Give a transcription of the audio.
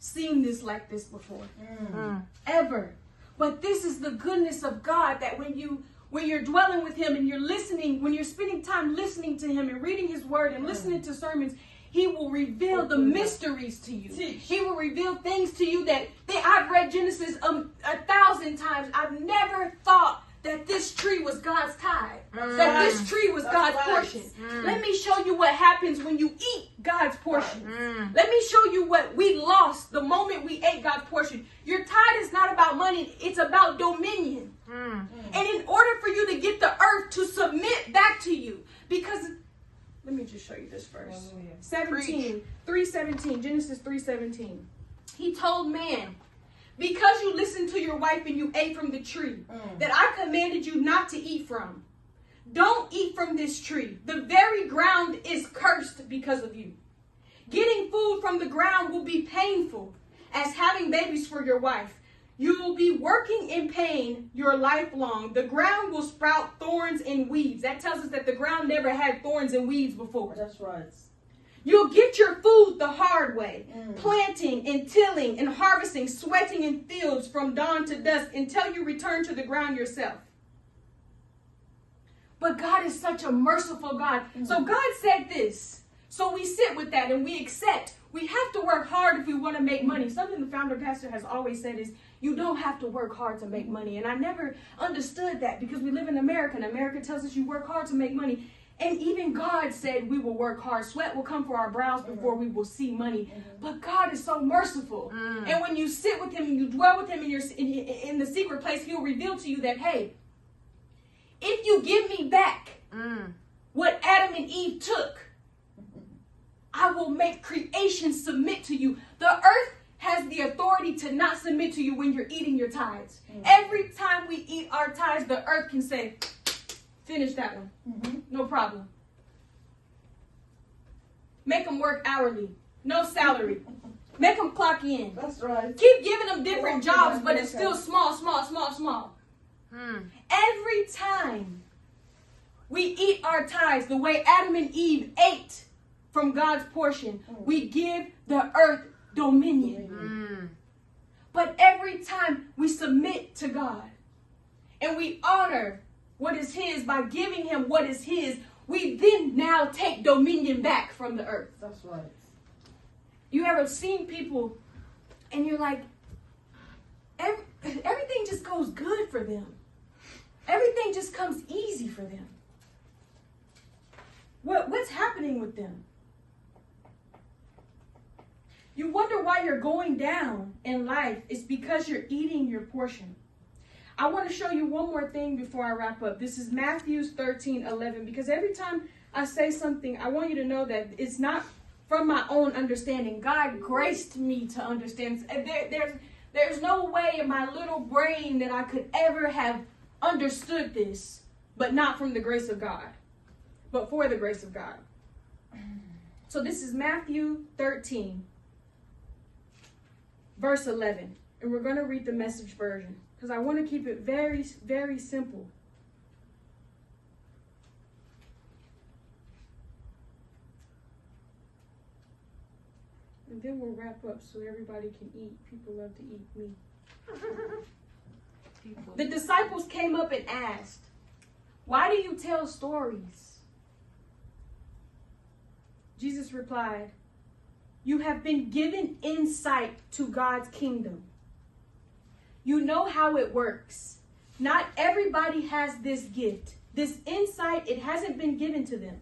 seen this like this before. Ever. But this is the goodness of God, that when you're dwelling with him and you're listening, when you're spending time listening to him and reading his word and listening to sermons, he will reveal the mysteries to you. He will reveal things to you that I've read Genesis 1,000 times. I've never thought that this tree was God's tithe, that this tree was God's portion. Let me show you what happens when you eat God's portion. Let me show you what we lost the moment we ate God's portion. Your tithe is not about money, it's about dominion. And in order for you to get the earth to submit back to you, because let me just show you this verse. 3:17, Genesis 3:17. He told man, because you listened to your wife and you ate from the tree that I commanded you not to eat from, don't eat from this tree. The very ground is cursed because of you. Getting food from the ground will be painful as having babies for your wife. You will be working in pain your life long. The ground will sprout thorns and weeds. That tells us that the ground never had thorns and weeds before. That's right. You'll get your food the hard way, planting and tilling and harvesting, sweating in fields from dawn to dusk until you return to the ground yourself. But God is such a merciful God. So God said this. So we sit with that and we accept. We have to work hard if we want to make money. Something the founder pastor has always said is, you don't have to work hard to make money. And I never understood that, because we live in America, and America tells us you work hard to make money. And even God said we will work hard. Sweat will come for our brows before we will see money. But God is so merciful. And when you sit with him and you dwell with him in the secret place, he'll reveal to you that, hey, if you give me back what Adam and Eve took, I will make creation submit to you. The earth has the authority to not submit to you when you're eating your tithes. Every time we eat our tithes, the earth can say, finish that one. No problem. Make them work hourly. No salary. Make them clock in. That's right. Keep giving them different jobs, but it's still small. Every time we eat our tithes the way Adam and Eve ate from God's portion, we give the earth dominion. But every time we submit to God and we honor what is his by giving him what is his, we then now take dominion back from the earth. That's right. You ever seen people and you're like, everything just goes good for them. Everything just comes easy for them. What's happening with them? You wonder why you're going down in life. It's because you're eating your portion. I want to show you one more thing before I wrap up. This is Matthew 13:11, because every time I say something, I want you to know that it's not from my own understanding. God graced me to understand. There's no way in my little brain that I could ever have understood this, but not from the grace of God, but for the grace of God. So this is Matthew 13, verse 11. And we're going to read the Message version, because I want to keep it very, very simple. And then we'll wrap up so everybody can eat. People love to eat meat. The disciples came up and asked, "Why do you tell stories?" Jesus replied, "You have been given insight to God's kingdom. You know how it works. Not everybody has this gift. This insight, it hasn't been given to them.